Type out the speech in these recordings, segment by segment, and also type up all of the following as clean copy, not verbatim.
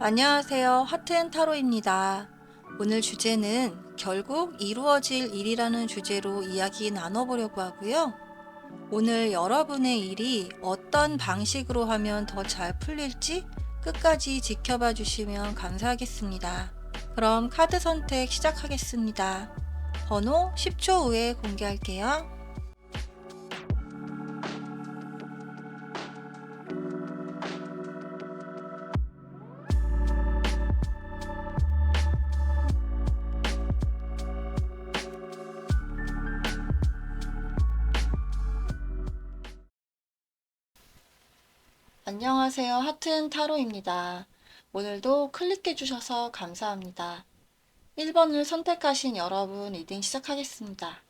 안녕하세요. 하트앤타로입니다. 오늘 주제는 결국 이루어질 일이라는 주제로 이야기 나눠보려고 하고요. 오늘 여러분의 일이 어떤 방식으로 하면 더 잘 풀릴지 끝까지 지켜봐 주시면 감사하겠습니다. 그럼 카드 선택 시작하겠습니다. 번호 10초 후에 공개할게요. 안녕하세요. 하트앤타로입니다. 오늘도 클릭해 주셔서 감사합니다. 1번을 선택하신 여러분 리딩 시작하겠습니다.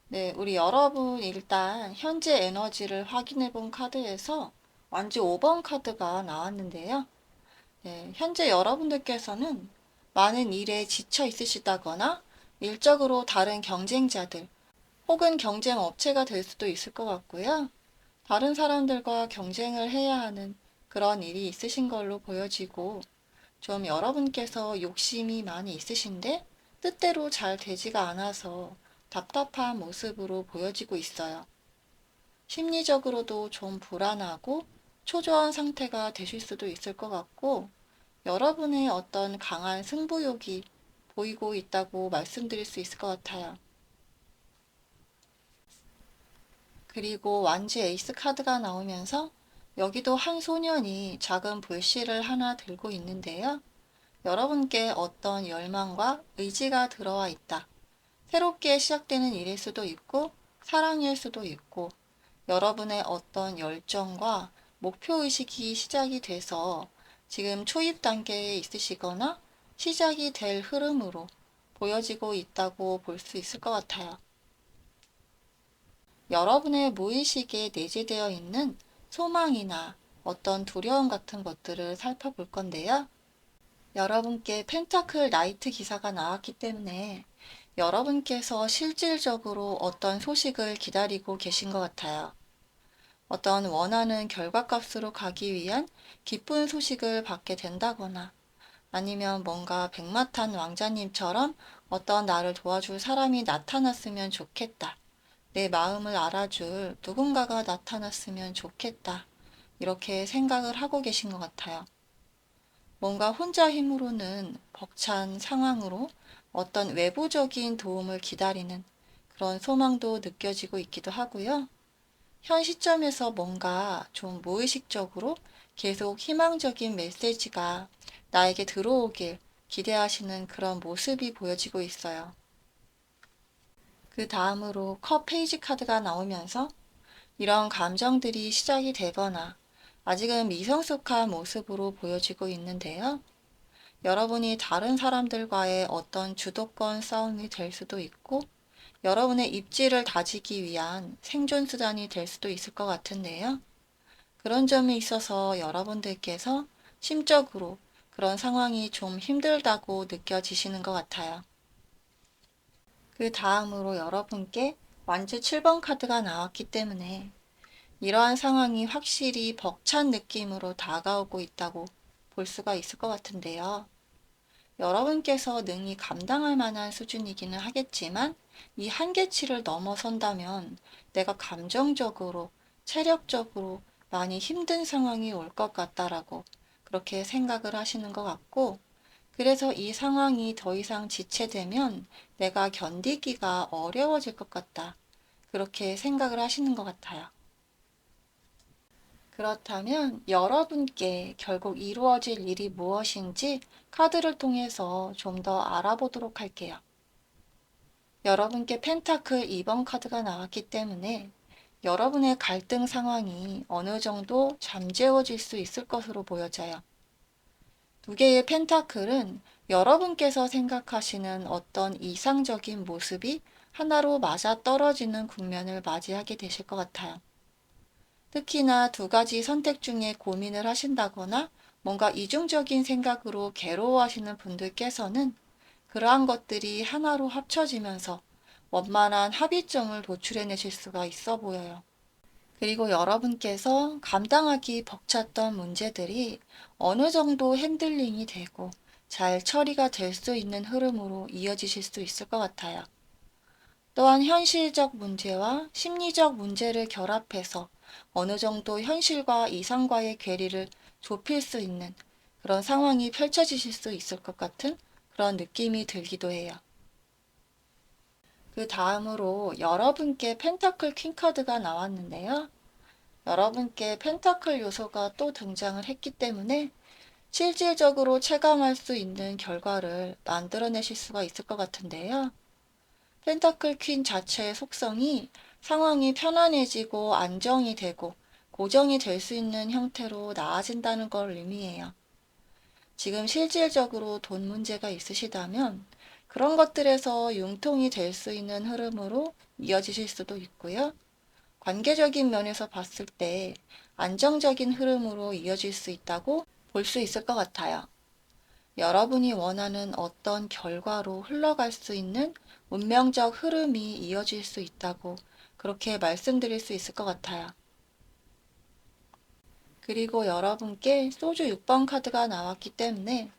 네, 우리 여러분 일단 현재 에너지를 확인해 본 카드에서 완주 5번 카드가 나왔는데요. 네, 현재 여러분들께서는 많은 일에 지쳐 있으시다거나 일적으로 다른 경쟁자들 혹은 경쟁 업체가 될 수도 있을 것 같고요. 다른 사람들과 경쟁을 해야 하는 그런 일이 있으신 걸로 보여지고 좀 여러분께서 욕심이 많이 있으신데 뜻대로 잘 되지가 않아서 답답한 모습으로 보여지고 있어요. 심리적으로도 좀 불안하고 초조한 상태가 되실 수도 있을 것 같고 여러분의 어떤 강한 승부욕이 보이고 있다고 말씀드릴 수 있을 것 같아요. 그리고 완지 에이스 카드가 나오면서 여기도 한 소년이 작은 불씨를 하나 들고 있는데요. 여러분께 어떤 열망과 의지가 들어와 있다. 새롭게 시작되는 일일 수도 있고, 사랑일 수도 있고, 여러분의 어떤 열정과 목표의식이 시작이 돼서 지금 초입 단계에 있으시거나 시작이 될 흐름으로 보여지고 있다고 볼 수 있을 것 같아요. 여러분의 무의식에 내재되어 있는 소망이나 어떤 두려움 같은 것들을 살펴볼 건데요. 여러분께 펜타클 나이트 기사가 나왔기 때문에 여러분께서 실질적으로 어떤 소식을 기다리고 계신 것 같아요. 어떤 원하는 결과값으로 가기 위한 기쁜 소식을 받게 된다거나 아니면 뭔가 백마탄 왕자님처럼 어떤 나를 도와줄 사람이 나타났으면 좋겠다. 내 마음을 알아줄 누군가가 나타났으면 좋겠다. 이렇게 생각을 하고 계신 것 같아요. 뭔가 혼자 힘으로는 벅찬 상황으로 어떤 외부적인 도움을 기다리는 그런 소망도 느껴지고 있기도 하고요. 현 시점에서 뭔가 좀 무의식적으로 계속 희망적인 메시지가 나에게 들어오길 기대하시는 그런 모습이 보여지고 있어요. 그 다음으로 컵 페이지 카드가 나오면서 이런 감정들이 시작이 되거나 아직은 미성숙한 모습으로 보여지고 있는데요. 여러분이 다른 사람들과의 어떤 주도권 싸움이 될 수도 있고 여러분의 입지를 다지기 위한 생존수단이 될 수도 있을 것 같은데요. 그런 점에 있어서 여러분들께서 심적으로 그런 상황이 좀 힘들다고 느껴지시는 것 같아요. 그 다음으로 여러분께 완주 7번 카드가 나왔기 때문에 이러한 상황이 확실히 벅찬 느낌으로 다가오고 있다고 볼 수가 있을 것 같은데요. 여러분께서 능히 감당할 만한 수준이기는 하겠지만 이 한계치를 넘어선다면 내가 감정적으로, 체력적으로 많이 힘든 상황이 올 것 같다라고 그렇게 생각을 하시는 것 같고 그래서 이 상황이 더 이상 지체되면 내가 견디기가 어려워질 것 같다. 그렇게 생각을 하시는 것 같아요. 그렇다면 여러분께 결국 이루어질 일이 무엇인지 카드를 통해서 좀 더 알아보도록 할게요. 여러분께 펜타클 2번 카드가 나왔기 때문에 여러분의 갈등 상황이 어느 정도 잠재워질 수 있을 것으로 보여져요. 두 개의 펜타클은 여러분께서 생각하시는 어떤 이상적인 모습이 하나로 맞아떨어지는 국면을 맞이하게 되실 것 같아요. 특히나 두 가지 선택 중에 고민을 하신다거나 뭔가 이중적인 생각으로 괴로워하시는 분들께서는 그러한 것들이 하나로 합쳐지면서 원만한 합의점을 도출해내실 수가 있어 보여요. 그리고 여러분께서 감당하기 벅찼던 문제들이 어느 정도 핸들링이 되고 잘 처리가 될 수 있는 흐름으로 이어지실 수 있을 것 같아요. 또한 현실적 문제와 심리적 문제를 결합해서 어느 정도 현실과 이상과의 괴리를 좁힐 수 있는 그런 상황이 펼쳐지실 수 있을 것 같은 그런 느낌이 들기도 해요. 그 다음으로 여러분께 펜타클 퀸 카드가 나왔는데요. 여러분께 펜타클 요소가 또 등장을 했기 때문에 실질적으로 체감할 수 있는 결과를 만들어내실 수가 있을 것 같은데요. 펜타클 퀸 자체의 속성이 상황이 편안해지고 안정이 되고 고정이 될 수 있는 형태로 나아진다는 걸 의미해요. 지금 실질적으로 돈 문제가 있으시다면 그런 것들에서 융통이 될 수 있는 흐름으로 이어지실 수도 있고요. 관계적인 면에서 봤을 때 안정적인 흐름으로 이어질 수 있다고 볼 수 있을 것 같아요. 여러분이 원하는 어떤 결과로 흘러갈 수 있는 운명적 흐름이 이어질 수 있다고 그렇게 말씀드릴 수 있을 것 같아요. 그리고 여러분께 소주 6번 카드가 나왔기 때문에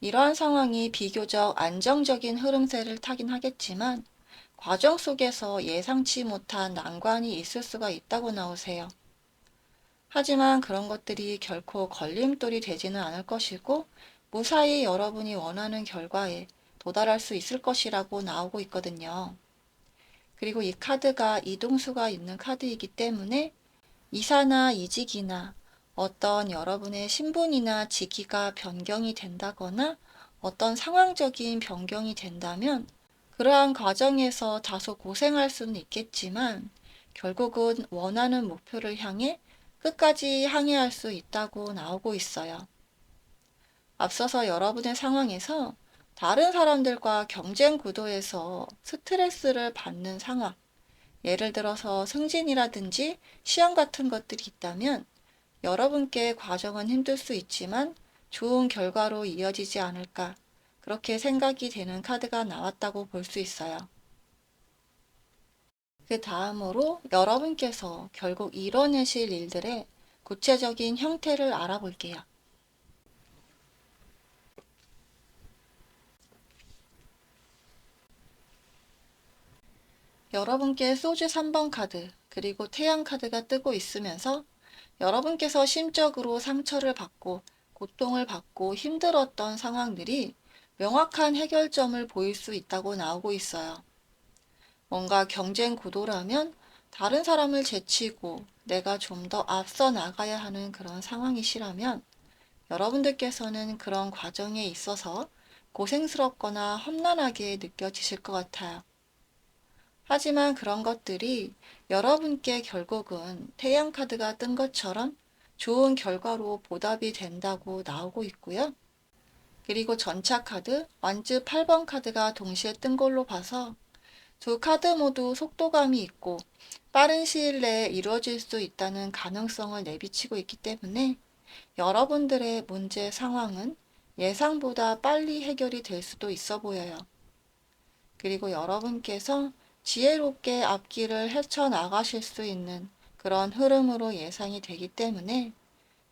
이러한 상황이 비교적 안정적인 흐름세를 타긴 하겠지만 과정 속에서 예상치 못한 난관이 있을 수가 있다고 나오세요. 하지만 그런 것들이 결코 걸림돌이 되지는 않을 것이고 무사히 여러분이 원하는 결과에 도달할 수 있을 것이라고 나오고 있거든요. 그리고 이 카드가 이동수가 있는 카드이기 때문에 이사나 이직이나 어떤 여러분의 신분이나 직위가 변경이 된다거나 어떤 상황적인 변경이 된다면 그러한 과정에서 다소 고생할 수는 있겠지만 결국은 원하는 목표를 향해 끝까지 항해할 수 있다고 나오고 있어요. 앞서서 여러분의 상황에서 다른 사람들과 경쟁 구도에서 스트레스를 받는 상황, 예를 들어서 승진이라든지 시험 같은 것들이 있다면 여러분께 과정은 힘들 수 있지만 좋은 결과로 이어지지 않을까 그렇게 생각이 되는 카드가 나왔다고 볼 수 있어요. 그 다음으로 여러분께서 결국 이뤄내실 일들의 구체적인 형태를 알아볼게요. 여러분께 소주 3번 카드 그리고 태양 카드가 뜨고 있으면서 여러분께서 심적으로 상처를 받고 고통을 받고 힘들었던 상황들이 명확한 해결점을 보일 수 있다고 나오고 있어요. 뭔가 경쟁 구도라면 다른 사람을 제치고 내가 좀 더 앞서 나가야 하는 그런 상황이시라면 여러분들께서는 그런 과정에 있어서 고생스럽거나 험난하게 느껴지실 것 같아요. 하지만 그런 것들이 여러분께 결국은 태양카드가 뜬 것처럼 좋은 결과로 보답이 된다고 나오고 있고요. 그리고 전차카드, 완즈 8번 카드가 동시에 뜬 걸로 봐서 두 카드 모두 속도감이 있고 빠른 시일 내에 이루어질 수 있다는 가능성을 내비치고 있기 때문에 여러분들의 문제 상황은 예상보다 빨리 해결이 될 수도 있어 보여요. 그리고 여러분께서 지혜롭게 앞길을 헤쳐나가실 수 있는 그런 흐름으로 예상이 되기 때문에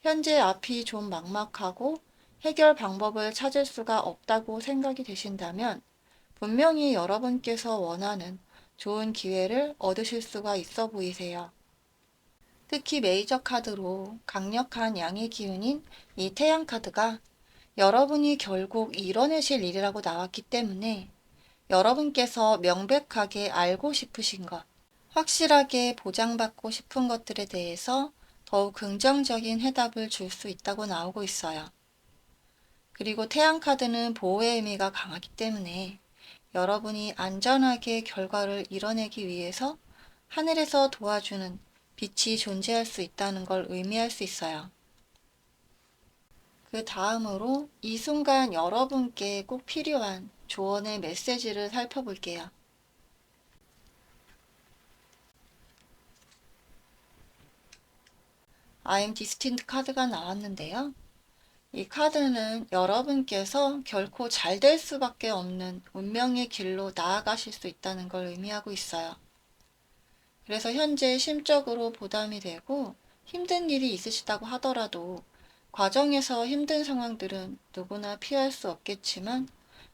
현재 앞이 좀 막막하고 해결 방법을 찾을 수가 없다고 생각이 되신다면 분명히 여러분께서 원하는 좋은 기회를 얻으실 수가 있어 보이세요. 특히 메이저 카드로 강력한 양의 기운인 이 태양 카드가 여러분이 결국 이뤄내실 일이라고 나왔기 때문에 여러분께서 명백하게 알고 싶으신 것, 확실하게 보장받고 싶은 것들에 대해서 더욱 긍정적인 해답을 줄 수 있다고 나오고 있어요. 그리고 태양 카드는 보호의 의미가 강하기 때문에 여러분이 안전하게 결과를 이뤄내기 위해서 하늘에서 도와주는 빛이 존재할 수 있다는 걸 의미할 수 있어요. 그 다음으로 이 순간 여러분께 꼭 필요한 조언의 메시지를 살펴볼게요. I'm destined 카드가 나왔는데요. 이 카드는 여러분께서 결코 잘 될 수밖에 없는 운명의 길로 나아가실 수 있다는 걸 의미하고 있어요. 그래서 현재 심적으로 부담이 되고 힘든 일이 있으시다고 하더라도 과정에서 힘든 상황들은 누구나 피할 수 없겠지만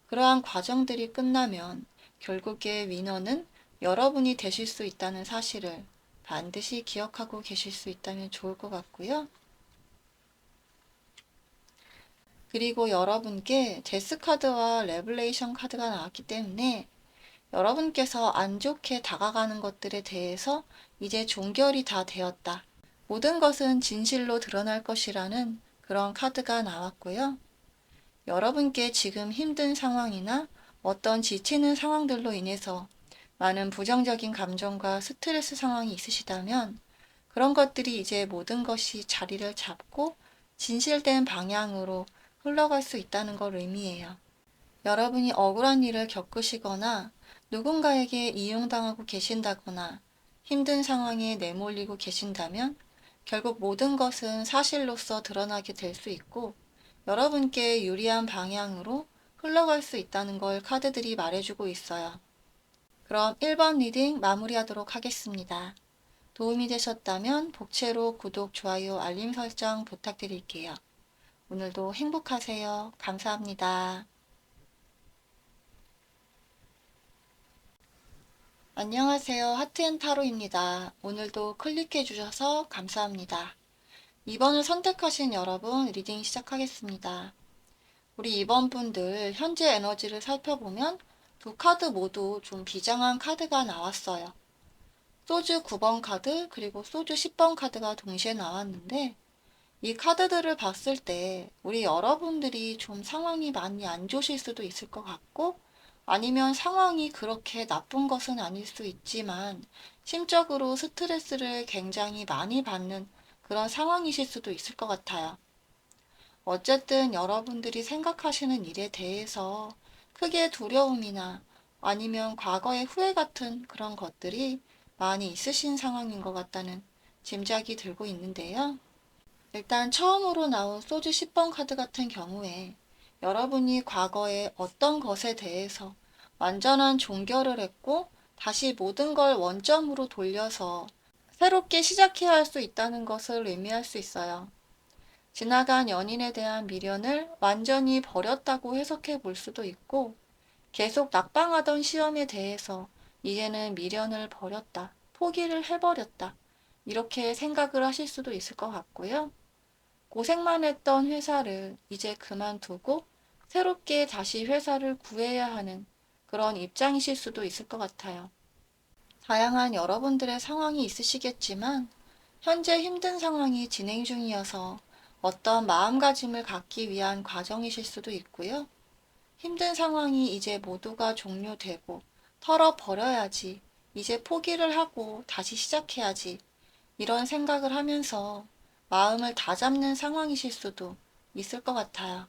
그러한 과정들이 끝나면 결국에 위너는 여러분이 되실 수 있다는 사실을 반드시 기억하고 계실 수 있다면 좋을 것 같고요. 그리고 여러분께 데스 카드와 레블레이션 카드가 나왔기 때문에 여러분께서 안 좋게 다가가는 것들에 대해서 이제 종결이 다 되었다. 모든 것은 진실로 드러날 것이라는 그런 카드가 나왔고요. 여러분께 지금 힘든 상황이나 어떤 지치는 상황들로 인해서 많은 부정적인 감정과 스트레스 상황이 있으시다면 그런 것들이 이제 모든 것이 자리를 잡고 진실된 방향으로 흘러갈 수 있다는 걸 의미해요. 여러분이 억울한 일을 겪으시거나 누군가에게 이용당하고 계신다거나 힘든 상황에 내몰리고 계신다면 결국 모든 것은 사실로서 드러나게 될 수 있고 여러분께 유리한 방향으로 흘러갈 수 있다는 걸 카드들이 말해주고 있어요. 그럼 1번 리딩 마무리하도록 하겠습니다. 도움이 되셨다면 복채로 구독, 좋아요, 알림 설정 부탁드릴게요. 오늘도 행복하세요. 감사합니다. 안녕하세요. 하트앤타로입니다. 오늘도 클릭해 주셔서 감사합니다. 2번을 선택하신 여러분 리딩 시작하겠습니다. 우리 2번 분들 현재 에너지를 살펴보면 두 카드 모두 좀 비장한 카드가 나왔어요. 소주 9번 카드 그리고 소주 10번 카드가 동시에 나왔는데 이 카드들을 봤을 때 우리 여러분들이 좀 상황이 많이 안 좋으실 수도 있을 것 같고 아니면 상황이 그렇게 나쁜 것은 아닐 수 있지만 심적으로 스트레스를 굉장히 많이 받는 그런 상황이실 수도 있을 것 같아요. 어쨌든 여러분들이 생각하시는 일에 대해서 크게 두려움이나 아니면 과거의 후회 같은 그런 것들이 많이 있으신 상황인 것 같다는 짐작이 들고 있는데요. 일단 처음으로 나온 소주 10번 카드 같은 경우에 여러분이 과거에 어떤 것에 대해서 완전한 종결을 했고 다시 모든 걸 원점으로 돌려서 새롭게 시작해야 할 수 있다는 것을 의미할 수 있어요. 지나간 연인에 대한 미련을 완전히 버렸다고 해석해 볼 수도 있고 계속 낙방하던 시험에 대해서 이제는 미련을 버렸다, 포기를 해버렸다 이렇게 생각을 하실 수도 있을 것 같고요. 고생만 했던 회사를 이제 그만두고 새롭게 다시 회사를 구해야 하는 그런 입장이실 수도 있을 것 같아요. 다양한 여러분들의 상황이 있으시겠지만 현재 힘든 상황이 진행 중이어서 어떤 마음가짐을 갖기 위한 과정이실 수도 있고요. 힘든 상황이 이제 모두가 종료되고 털어버려야지, 이제 포기를 하고 다시 시작해야지 이런 생각을 하면서 마음을 다잡는 상황이실 수도 있을 것 같아요.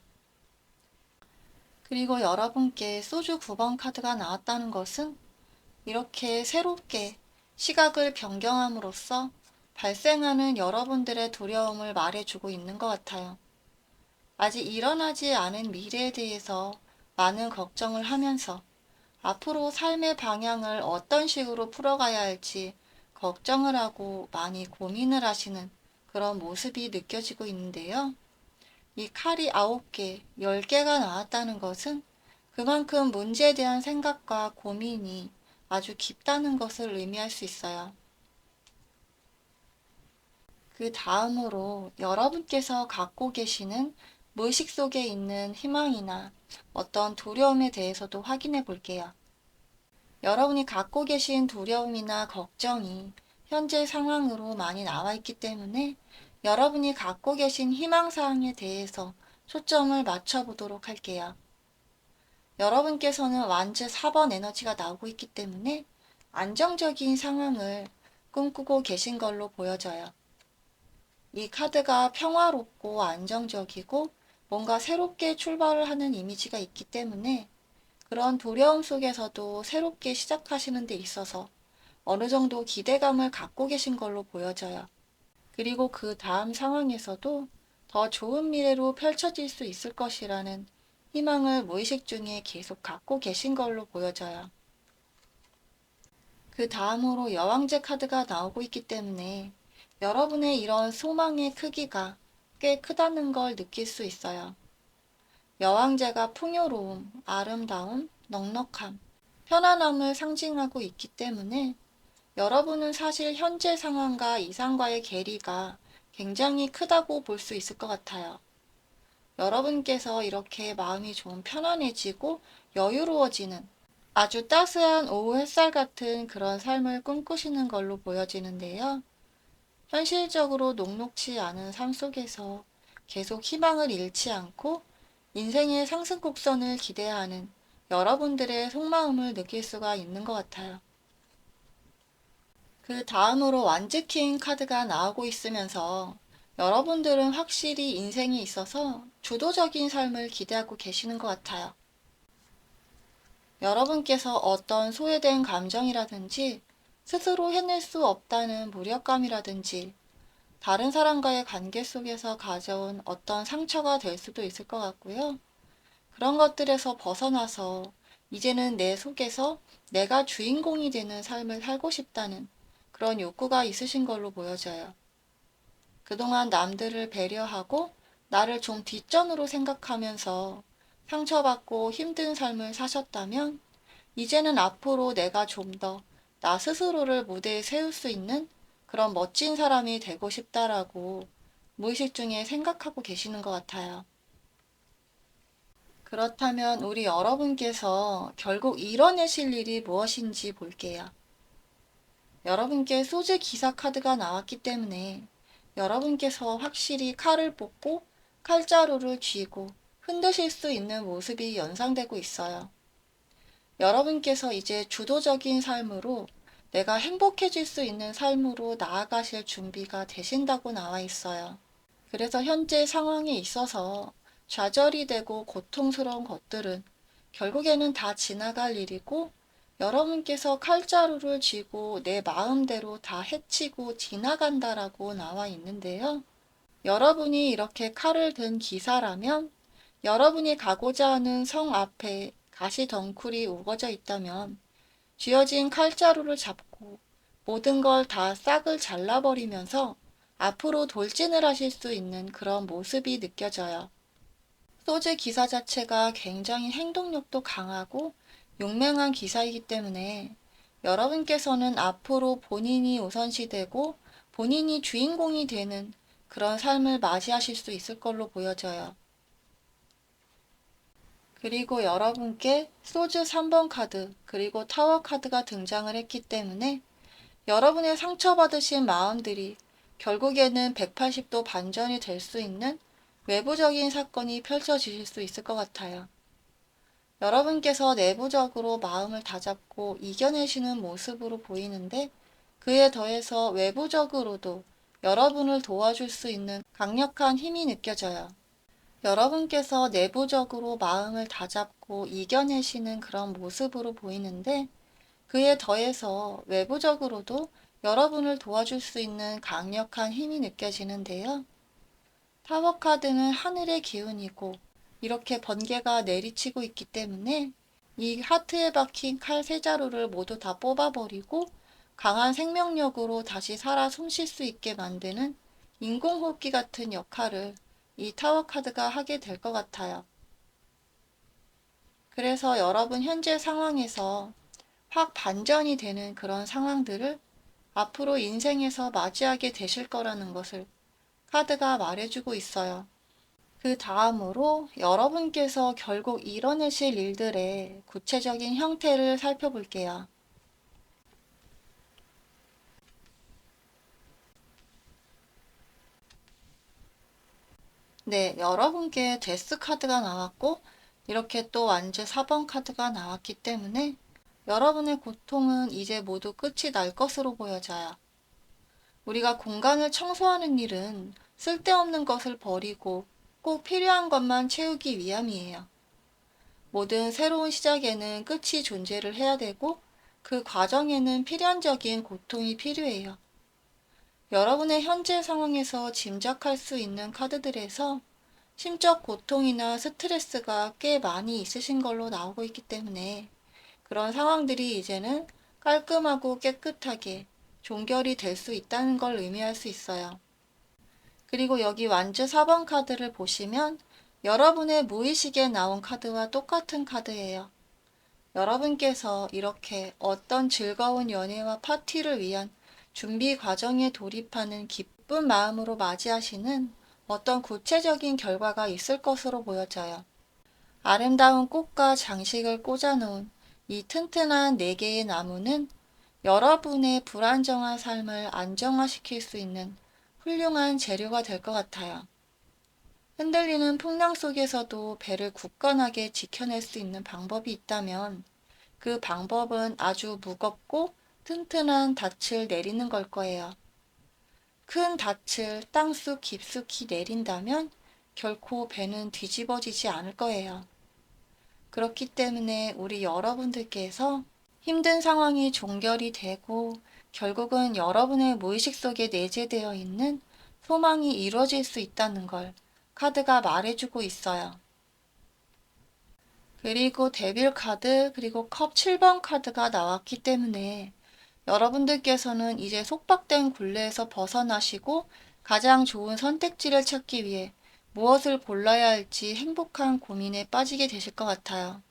그리고 여러분께 소주 9번 카드가 나왔다는 것은 이렇게 새롭게 시각을 변경함으로써 발생하는 여러분들의 두려움을 말해주고 있는 것 같아요. 아직 일어나지 않은 미래에 대해서 많은 걱정을 하면서 앞으로 삶의 방향을 어떤 식으로 풀어가야 할지 걱정을 하고 많이 고민을 하시는 그런 모습이 느껴지고 있는데요. 이 칼이 9개, 10개가 나왔다는 것은 그만큼 문제에 대한 생각과 고민이 아주 깊다는 것을 의미할 수 있어요. 그 다음으로 여러분께서 갖고 계시는 무의식 속에 있는 희망이나 어떤 두려움에 대해서도 확인해 볼게요. 여러분이 갖고 계신 두려움이나 걱정이 현재 상황으로 많이 나와 있기 때문에 여러분이 갖고 계신 희망사항에 대해서 초점을 맞춰보도록 할게요. 여러분께서는 완즈 4번 에너지가 나오고 있기 때문에 안정적인 상황을 꿈꾸고 계신 걸로 보여져요. 이 카드가 평화롭고 안정적이고 뭔가 새롭게 출발을 하는 이미지가 있기 때문에 그런 두려움 속에서도 새롭게 시작하시는 데 있어서 어느 정도 기대감을 갖고 계신 걸로 보여져요. 그리고 그 다음 상황에서도 더 좋은 미래로 펼쳐질 수 있을 것이라는 희망을 무의식 중에 계속 갖고 계신 걸로 보여져요. 그 다음으로 여왕제 카드가 나오고 있기 때문에 여러분의 이런 소망의 크기가 꽤 크다는 걸 느낄 수 있어요. 여왕제가 풍요로움, 아름다움, 넉넉함, 편안함을 상징하고 있기 때문에 여러분은 사실 현재 상황과 이상과의 괴리가 굉장히 크다고 볼 수 있을 것 같아요. 여러분께서 이렇게 마음이 좀 편안해지고 여유로워지는 아주 따스한 오후 햇살 같은 그런 삶을 꿈꾸시는 걸로 보여지는데요. 현실적으로 녹록치 않은 삶 속에서 계속 희망을 잃지 않고 인생의 상승 곡선을 기대하는 여러분들의 속마음을 느낄 수가 있는 것 같아요. 그 다음으로 완즈킹 카드가 나오고 있으면서 여러분들은 확실히 인생에 있어서 주도적인 삶을 기대하고 계시는 것 같아요. 여러분께서 어떤 소외된 감정이라든지 스스로 해낼 수 없다는 무력감이라든지 다른 사람과의 관계 속에서 가져온 어떤 상처가 될 수도 있을 것 같고요. 그런 것들에서 벗어나서 이제는 내 속에서 내가 주인공이 되는 삶을 살고 싶다는 그런 욕구가 있으신 걸로 보여져요. 그동안 남들을 배려하고 나를 좀 뒷전으로 생각하면서 상처받고 힘든 삶을 사셨다면 이제는 앞으로 내가 좀 더 나 스스로를 무대에 세울 수 있는 그런 멋진 사람이 되고 싶다라고 무의식 중에 생각하고 계시는 것 같아요. 그렇다면 우리 여러분께서 결국 이뤄내실 일이 무엇인지 볼게요. 여러분께 소재 기사 카드가 나왔기 때문에 여러분께서 확실히 칼을 뽑고 칼자루를 쥐고 흔드실 수 있는 모습이 연상되고 있어요. 여러분께서 이제 주도적인 삶으로 내가 행복해질 수 있는 삶으로 나아가실 준비가 되신다고 나와 있어요. 그래서 현재 상황에 있어서 좌절이 되고 고통스러운 것들은 결국에는 다 지나갈 일이고 여러분께서 칼자루를 쥐고 내 마음대로 다 해치고 지나간다라고 나와 있는데요. 여러분이 이렇게 칼을 든 기사라면 여러분이 가고자 하는 성 앞에 가시덩굴이 우거져 있다면 쥐어진 칼자루를 잡고 모든 걸 다 싹을 잘라버리면서 앞으로 돌진을 하실 수 있는 그런 모습이 느껴져요. 소재 기사 자체가 굉장히 행동력도 강하고 용맹한 기사이기 때문에 여러분께서는 앞으로 본인이 우선시되고 본인이 주인공이 되는 그런 삶을 맞이하실 수 있을 걸로 보여져요. 그리고 여러분께 소주 3번 카드 그리고 타워 카드가 등장을 했기 때문에 여러분의 상처받으신 마음들이 결국에는 180도 반전이 될 수 있는 외부적인 사건이 펼쳐지실 수 있을 것 같아요. 여러분께서 내부적으로 마음을 다잡고 이겨내시는 모습으로 보이는데 그에 더해서 외부적으로도 여러분을 도와줄 수 있는 강력한 힘이 느껴져요. 여러분께서 내부적으로 마음을 다잡고 이겨내시는 그런 모습으로 보이는데 그에 더해서 외부적으로도 여러분을 도와줄 수 있는 강력한 힘이 느껴지는데요. 타워 카드는 하늘의 기운이고 이렇게 번개가 내리치고 있기 때문에 이 하트에 박힌 칼 세 자루를 모두 다 뽑아버리고 강한 생명력으로 다시 살아 숨쉴 수 있게 만드는 인공호흡기 같은 역할을 이 타워 카드가 하게 될 것 같아요. 그래서 여러분 현재 상황에서 확 반전이 되는 그런 상황들을 앞으로 인생에서 맞이하게 되실 거라는 것을 카드가 말해주고 있어요. 그 다음으로 여러분께서 결국 이뤄내실 일들의 구체적인 형태를 살펴볼게요. 네, 여러분께 데스 카드가 나왔고 이렇게 또 완즈 4번 카드가 나왔기 때문에 여러분의 고통은 이제 모두 끝이 날 것으로 보여져요. 우리가 공간을 청소하는 일은 쓸데없는 것을 버리고 꼭 필요한 것만 채우기 위함이에요. 모든 새로운 시작에는 끝이 존재를 해야 되고 그 과정에는 필연적인 고통이 필요해요. 여러분의 현재 상황에서 짐작할 수 있는 카드들에서 심적 고통이나 스트레스가 꽤 많이 있으신 걸로 나오고 있기 때문에 그런 상황들이 이제는 깔끔하고 깨끗하게 종결이 될 수 있다는 걸 의미할 수 있어요. 그리고 여기 완주 4번 카드를 보시면 여러분의 무의식에 나온 카드와 똑같은 카드예요. 여러분께서 이렇게 어떤 즐거운 연애와 파티를 위한 준비 과정에 돌입하는 기쁜 마음으로 맞이하시는 어떤 구체적인 결과가 있을 것으로 보여져요. 아름다운 꽃과 장식을 꽂아놓은 이 튼튼한 4개의 나무는 여러분의 불안정한 삶을 안정화시킬 수 있는 훌륭한 재료가 될 것 같아요. 흔들리는 풍랑 속에서도 배를 굳건하게 지켜낼 수 있는 방법이 있다면 그 방법은 아주 무겁고 튼튼한 닻을 내리는 걸 거예요. 큰 닻을 땅속 깊숙이 내린다면 결코 배는 뒤집어지지 않을 거예요. 그렇기 때문에 우리 여러분들께서 힘든 상황이 종결이 되고 결국은 여러분의 무의식 속에 내재되어 있는 소망이 이루어질 수 있다는 걸 카드가 말해주고 있어요. 그리고 데빌 카드, 그리고 컵 7번 카드가 나왔기 때문에 여러분들께서는 이제 속박된 굴레에서 벗어나시고 가장 좋은 선택지를 찾기 위해 무엇을 골라야 할지 행복한 고민에 빠지게 되실 것 같아요.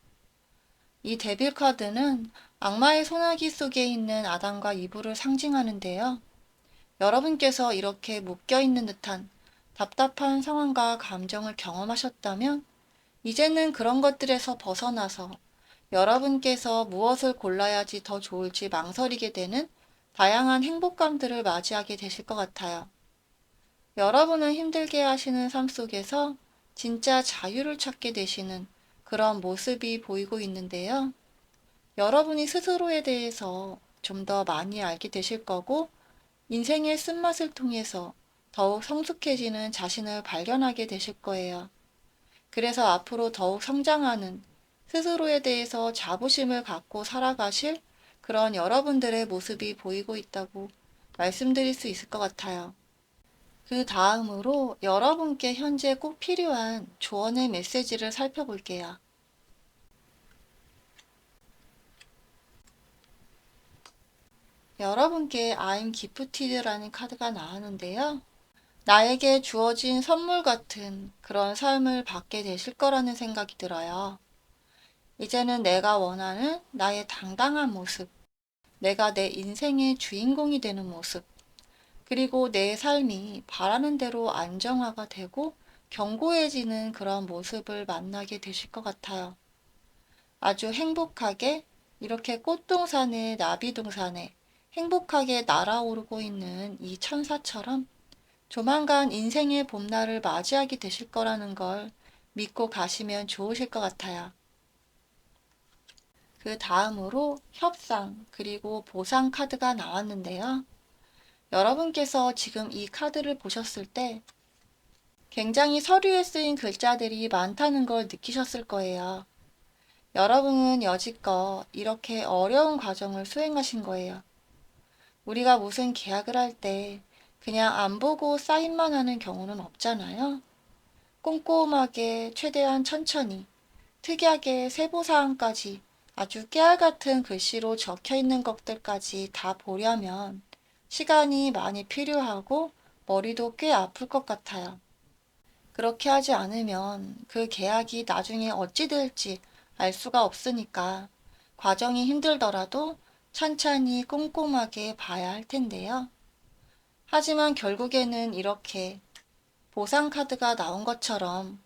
이 데빌 카드는 악마의 소나기 속에 있는 아담과 이브를 상징하는데요. 여러분께서 이렇게 묶여있는 듯한 답답한 상황과 감정을 경험하셨다면 이제는 그런 것들에서 벗어나서 여러분께서 무엇을 골라야지 더 좋을지 망설이게 되는 다양한 행복감들을 맞이하게 되실 것 같아요. 여러분을 힘들게 하시는 삶 속에서 진짜 자유를 찾게 되시는 그런 모습이 보이고 있는데요. 여러분이 스스로에 대해서 좀 더 많이 알게 되실 거고, 인생의 쓴맛을 통해서 더욱 성숙해지는 자신을 발견하게 되실 거예요. 그래서 앞으로 더욱 성장하는 스스로에 대해서 자부심을 갖고 살아가실 그런 여러분들의 모습이 보이고 있다고 말씀드릴 수 있을 것 같아요. 그 다음으로 여러분께 현재 꼭 필요한 조언의 메시지를 살펴볼게요. 여러분께 I'm gifted라는 카드가 나왔는데요. 나에게 주어진 선물 같은 그런 삶을 받게 되실 거라는 생각이 들어요. 이제는 내가 원하는 나의 당당한 모습, 내가 내 인생의 주인공이 되는 모습, 그리고 내 삶이 바라는 대로 안정화가 되고 견고해지는 그런 모습을 만나게 되실 것 같아요. 아주 행복하게 이렇게 꽃동산에 나비동산에 행복하게 날아오르고 있는 이 천사처럼 조만간 인생의 봄날을 맞이하게 되실 거라는 걸 믿고 가시면 좋으실 것 같아요. 그 다음으로 협상 그리고 보상 카드가 나왔는데요. 여러분께서 지금 이 카드를 보셨을 때 굉장히 서류에 쓰인 글자들이 많다는 걸 느끼셨을 거예요. 여러분은 여지껏 이렇게 어려운 과정을 수행하신 거예요. 우리가 무슨 계약을 할 때 그냥 안 보고 사인만 하는 경우는 없잖아요. 꼼꼼하게 최대한 천천히 특이하게 세부사항까지 아주 깨알 같은 글씨로 적혀 있는 것들까지 다 보려면 시간이 많이 필요하고 머리도 꽤 아플 것 같아요. 그렇게 하지 않으면 그 계약이 나중에 어찌 될지 알 수가 없으니까 과정이 힘들더라도 찬찬히 꼼꼼하게 봐야 할 텐데요. 하지만 결국에는 이렇게 보상 카드가 나온 것처럼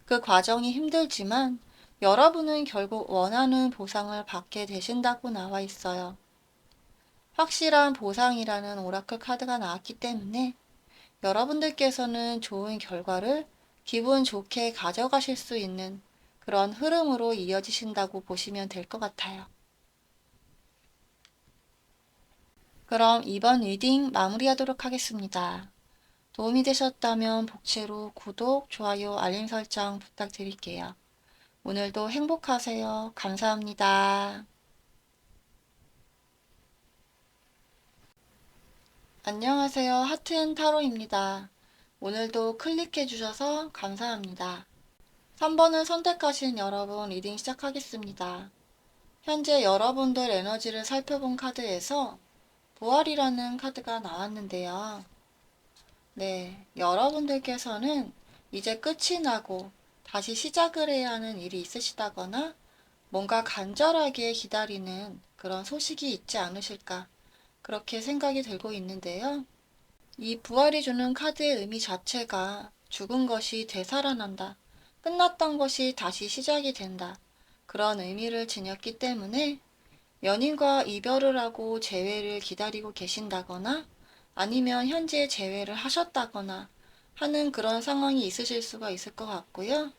그 과정이 힘들지만 여러분은 결국 원하는 보상을 받게 되신다고 나와 있어요. 확실한 보상이라는 오라클 카드가 나왔기 때문에 여러분들께서는 좋은 결과를 기분 좋게 가져가실 수 있는 그런 흐름으로 이어지신다고 보시면 될 것 같아요. 그럼 이번 리딩 마무리하도록 하겠습니다. 도움이 되셨다면 복채로 구독, 좋아요, 알림 설정 부탁드릴게요. 오늘도 행복하세요. 감사합니다. 안녕하세요. 하트앤 타로입니다. 오늘도 클릭해 주셔서 감사합니다. 3번을 선택하신 여러분 리딩 시작하겠습니다. 현재 여러분들 에너지를 살펴본 카드에서 부활이라는 카드가 나왔는데요. 네, 여러분들께서는 이제 끝이 나고 다시 시작을 해야 하는 일이 있으시다거나 뭔가 간절하게 기다리는 그런 소식이 있지 않으실까 그렇게 생각이 들고 있는데요. 이 부활이 주는 카드의 의미 자체가 죽은 것이 되살아난다. 끝났던 것이 다시 시작이 된다. 그런 의미를 지녔기 때문에 연인과 이별을 하고 재회를 기다리고 계신다거나 아니면 현재 재회를 하셨다거나 하는 그런 상황이 있으실 수가 있을 것 같고요.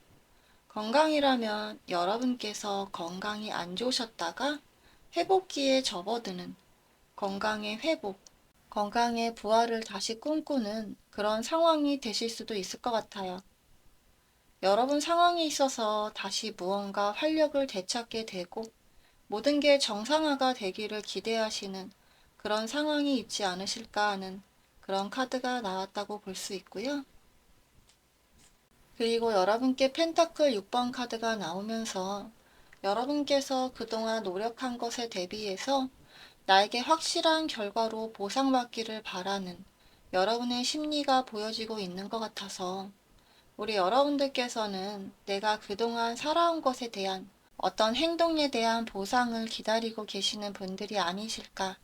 건강이라면 여러분께서 건강이 안 좋으셨다가 회복기에 접어드는 건강의 회복, 건강의 부활을 다시 꿈꾸는 그런 상황이 되실 수도 있을 것 같아요. 여러분 상황에 있어서 다시 무언가 활력을 되찾게 되고 모든 게 정상화가 되기를 기대하시는 그런 상황이 있지 않으실까 하는 그런 카드가 나왔다고 볼 수 있고요. 그리고 여러분께 펜타클 6번 카드가 나오면서 여러분께서 그동안 노력한 것에 대비해서 나에게 확실한 결과로 보상받기를 바라는 여러분의 심리가 보여지고 있는 것 같아서 우리 여러분들께서는 내가 그동안 살아온 것에 대한 어떤 행동에 대한 보상을 기다리고 계시는 분들이 아니실까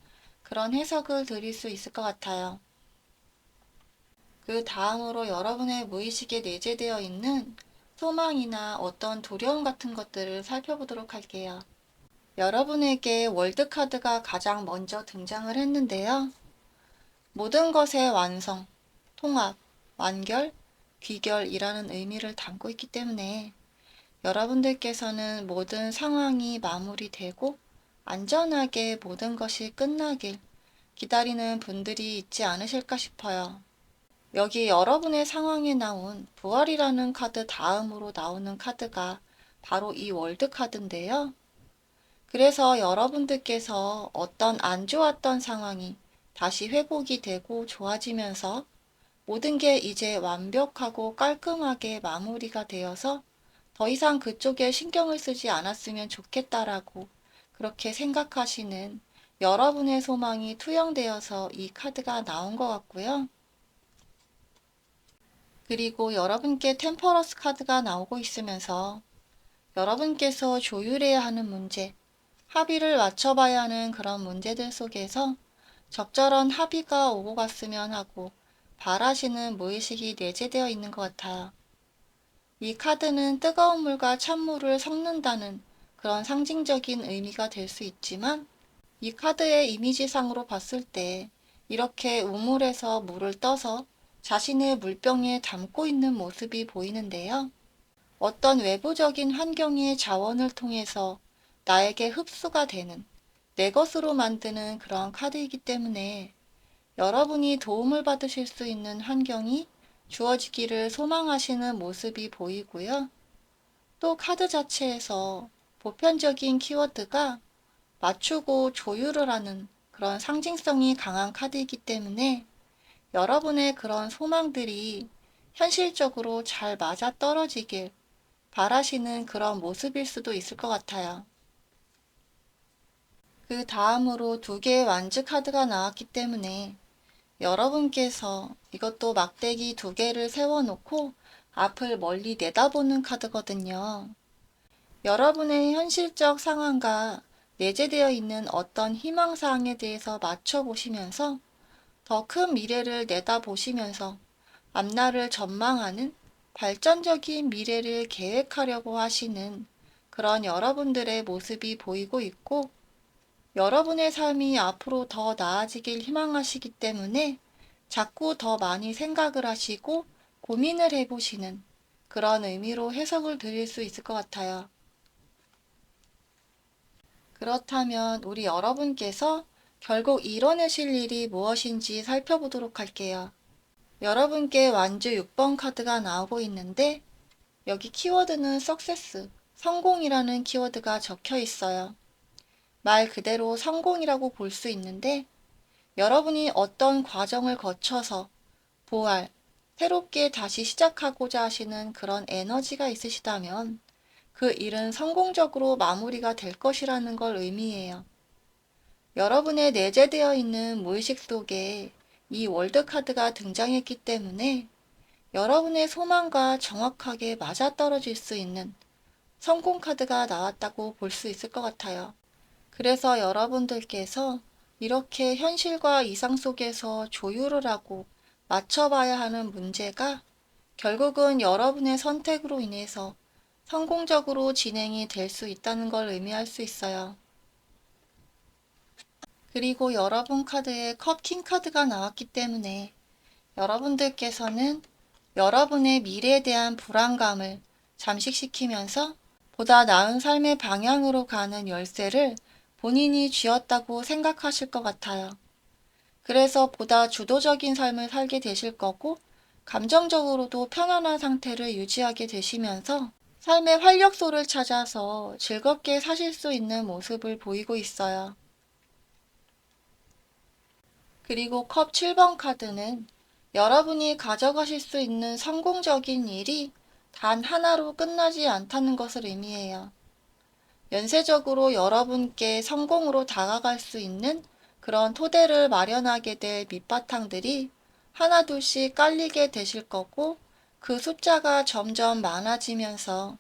그런 해석을 드릴 수 있을 것 같아요. 그 다음으로 여러분의 무의식에 내재되어 있는 소망이나 어떤 두려움 같은 것들을 살펴보도록 할게요. 여러분에게 월드카드가 가장 먼저 등장을 했는데요. 모든 것의 완성, 통합, 완결, 귀결이라는 의미를 담고 있기 때문에 여러분들께서는 모든 상황이 마무리되고 안전하게 모든 것이 끝나길 기다리는 분들이 있지 않으실까 싶어요. 여기 여러분의 상황에 나온 부활이라는 카드 다음으로 나오는 카드가 바로 이 월드 카드인데요. 그래서 여러분들께서 어떤 안 좋았던 상황이 다시 회복이 되고 좋아지면서 모든 게 이제 완벽하고 깔끔하게 마무리가 되어서 더 이상 그쪽에 신경을 쓰지 않았으면 좋겠다라고 그렇게 생각하시는 여러분의 소망이 투영되어서 이 카드가 나온 것 같고요. 그리고 여러분께 템퍼러스 카드가 나오고 있으면서 여러분께서 조율해야 하는 문제, 합의를 맞춰봐야 하는 그런 문제들 속에서 적절한 합의가 오고 갔으면 하고 바라시는 무의식이 내재되어 있는 것 같아요. 이 카드는 뜨거운 물과 찬물을 섞는다는 그런 상징적인 의미가 될 수 있지만 이 카드의 이미지상으로 봤을 때 이렇게 우물에서 물을 떠서 자신의 물병에 담고 있는 모습이 보이는데요. 어떤 외부적인 환경의 자원을 통해서 나에게 흡수가 되는 내 것으로 만드는 그런 카드이기 때문에 여러분이 도움을 받으실 수 있는 환경이 주어지기를 소망하시는 모습이 보이고요. 또 카드 자체에서 보편적인 키워드가 맞추고 조율을 하는 그런 상징성이 강한 카드이기 때문에 여러분의 그런 소망들이 현실적으로 잘 맞아떨어지길 바라시는 그런 모습일 수도 있을 것 같아요. 그 다음으로 두 개의 완즈 카드가 나왔기 때문에 여러분께서 이것도 막대기 두 개를 세워놓고 앞을 멀리 내다보는 카드거든요. 여러분의 현실적 상황과 내재되어 있는 어떤 희망사항에 대해서 맞춰보시면서 더 큰 미래를 내다보시면서 앞날을 전망하는 발전적인 미래를 계획하려고 하시는 그런 여러분들의 모습이 보이고 있고 여러분의 삶이 앞으로 더 나아지길 희망하시기 때문에 자꾸 더 많이 생각을 하시고 고민을 해보시는 그런 의미로 해석을 드릴 수 있을 것 같아요. 그렇다면 우리 여러분께서 결국 이뤄내실 일이 무엇인지 살펴보도록 할게요. 여러분께 완주 6번 카드가 나오고 있는데 여기 키워드는 success, 성공이라는 키워드가 적혀 있어요. 말 그대로 성공이라고 볼 수 있는데 여러분이 어떤 과정을 거쳐서 부활, 새롭게 다시 시작하고자 하시는 그런 에너지가 있으시다면 그 일은 성공적으로 마무리가 될 것이라는 걸 의미해요. 여러분의 내재되어 있는 무의식 속에 이 월드카드가 등장했기 때문에 여러분의 소망과 정확하게 맞아떨어질 수 있는 성공 카드가 나왔다고 볼 수 있을 것 같아요. 그래서 여러분들께서 이렇게 현실과 이상 속에서 조율을 하고 맞춰봐야 하는 문제가 결국은 여러분의 선택으로 인해서 성공적으로 진행이 될 수 있다는 걸 의미할 수 있어요. 그리고 여러분 카드에 컵킹 카드가 나왔기 때문에 여러분들께서는 여러분의 미래에 대한 불안감을 잠식시키면서 보다 나은 삶의 방향으로 가는 열쇠를 본인이 쥐었다고 생각하실 것 같아요. 그래서 보다 주도적인 삶을 살게 되실 거고, 감정적으로도 편안한 상태를 유지하게 되시면서 삶의 활력소를 찾아서 즐겁게 사실 수 있는 모습을 보이고 있어요. 그리고 컵 7번 카드는 여러분이 가져가실 수 있는 성공적인 일이 단 하나로 끝나지 않다는 것을 의미해요. 연쇄적으로 여러분께 성공으로 다가갈 수 있는 그런 토대를 마련하게 될 밑바탕들이 하나둘씩 깔리게 되실 거고, 그 숫자가 점점 많아지면서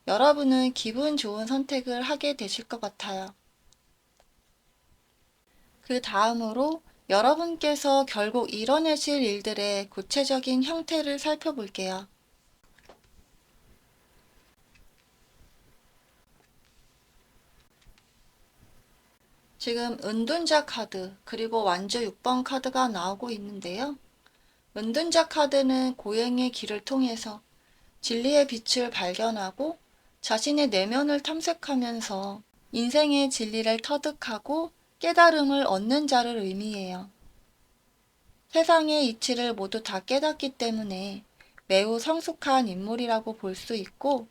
여러분은 기분 좋은 선택을 하게 되실 것 같아요. 그 다음으로 여러분께서 결국 이뤄내실 일들의 구체적인 형태를 살펴볼게요. 지금 은둔자 카드 그리고 완주 6번 카드가 나오고 있는데요. 은둔자 카드는 고행의 길을 통해서 진리의 빛을 발견하고 자신의 내면을 탐색하면서 인생의 진리를 터득하고 깨달음을 얻는 자를 의미해요. 세상의 이치를 모두 다 깨닫기 때문에 매우 성숙한 인물이라고 볼 수 있고,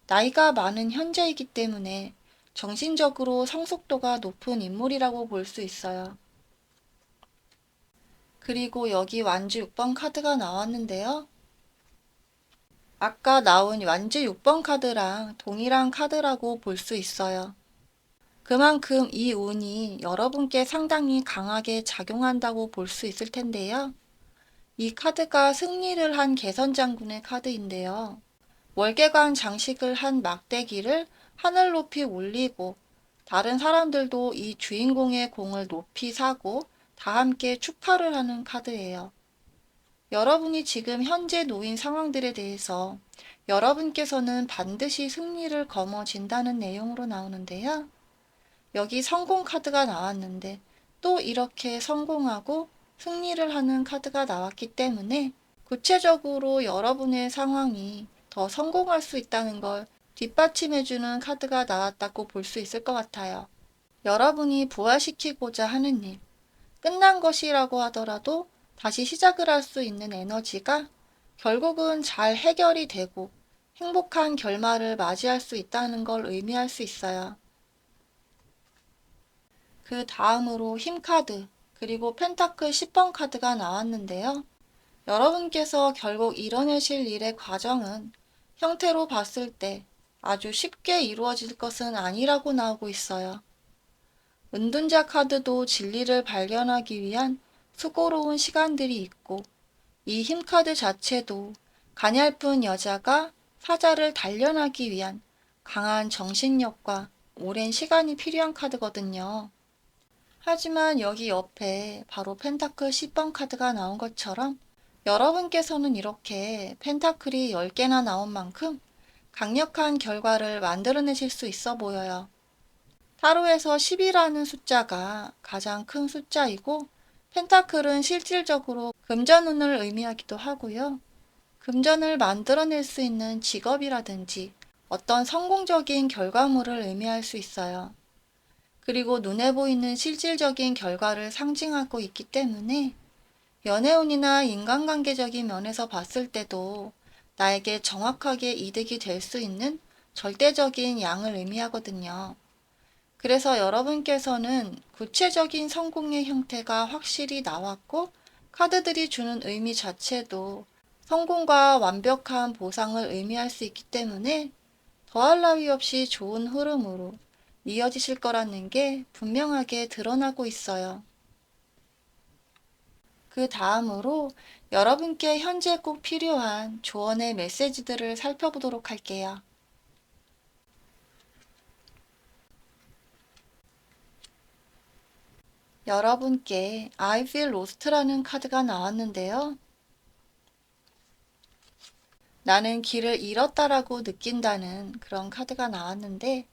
나이가 많은 현재이기 때문에 정신적으로 성숙도가 높은 인물이라고 볼 수 있어요. 그리고 여기 완주 6번 카드가 나왔는데요. 아까 나온 완주 6번 카드랑 동일한 카드라고 볼 수 있어요. 그만큼 이 운이 여러분께 상당히 강하게 작용한다고 볼 수 있을 텐데요. 이 카드가 승리를 한 개선장군의 카드인데요. 월계관 장식을 한 막대기를 하늘 높이 올리고 다른 사람들도 이 주인공의 공을 높이 사고 다 함께 축하를 하는 카드예요. 여러분이 지금 현재 놓인 상황들에 대해서 여러분께서는 반드시 승리를 거머쥔다는 내용으로 나오는데요. 여기 성공 카드가 나왔는데 또 이렇게 성공하고 승리를 하는 카드가 나왔기 때문에 구체적으로 여러분의 상황이 더 성공할 수 있다는 걸 뒷받침해주는 카드가 나왔다고 볼 수 있을 것 같아요. 여러분이 부활시키고자 하는 일, 끝난 것이라고 하더라도 다시 시작을 할 수 있는 에너지가 결국은 잘 해결이 되고 행복한 결말을 맞이할 수 있다는 걸 의미할 수 있어요. 그 다음으로 힘카드, 그리고 펜타클 10번 카드가 나왔는데요. 여러분께서 결국 이뤄내실 일의 과정은 형태로 봤을 때 아주 쉽게 이루어질 것은 아니라고 나오고 있어요. 은둔자 카드도 진리를 발견하기 위한 수고로운 시간들이 있고, 이 힘카드 자체도 가냘픈 여자가 사자를 단련하기 위한 강한 정신력과 오랜 시간이 필요한 카드거든요. 하지만 여기 옆에 바로 펜타클 10번 카드가 나온 것처럼 여러분께서는 이렇게 펜타클이 10개나 나온 만큼 강력한 결과를 만들어내실 수 있어 보여요. 타로에서 10이라는 숫자가 가장 큰 숫자이고, 펜타클은 실질적으로 금전운을 의미하기도 하고요. 금전을 만들어낼 수 있는 직업이라든지 어떤 성공적인 결과물을 의미할 수 있어요. 그리고 눈에 보이는 실질적인 결과를 상징하고 있기 때문에 연애운이나 인간관계적인 면에서 봤을 때도 나에게 정확하게 이득이 될 수 있는 절대적인 양을 의미하거든요. 그래서 여러분께서는 구체적인 성공의 형태가 확실히 나왔고, 카드들이 주는 의미 자체도 성공과 완벽한 보상을 의미할 수 있기 때문에 더할 나위 없이 좋은 흐름으로 이어지실 거라는 게 분명하게 드러나고 있어요. 그 다음으로 여러분께 현재 꼭 필요한 조언의 메시지들을 살펴보도록 할게요. 여러분께 I feel lost라는 카드가 나왔는데요. 나는 길을 잃었다라고 느낀다는 그런 카드가 나왔는데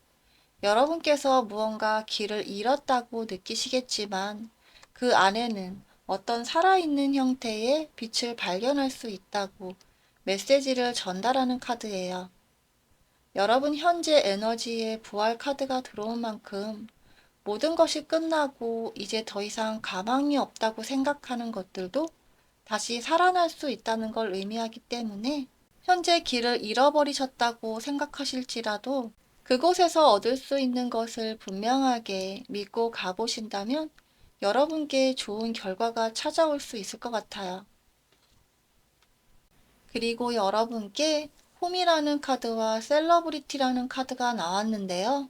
여러분께서 무언가 길을 잃었다고 느끼시겠지만 그 안에는 어떤 살아있는 형태의 빛을 발견할 수 있다고 메시지를 전달하는 카드예요. 여러분 현재 에너지에 부활 카드가 들어온 만큼 모든 것이 끝나고 이제 더 이상 가망이 없다고 생각하는 것들도 다시 살아날 수 있다는 걸 의미하기 때문에 현재 길을 잃어버리셨다고 생각하실지라도 그곳에서 얻을 수 있는 것을 분명하게 믿고 가보신다면 여러분께 좋은 결과가 찾아올 수 있을 것 같아요. 그리고 여러분께 홈이라는 카드와 셀러브리티라는 카드가 나왔는데요.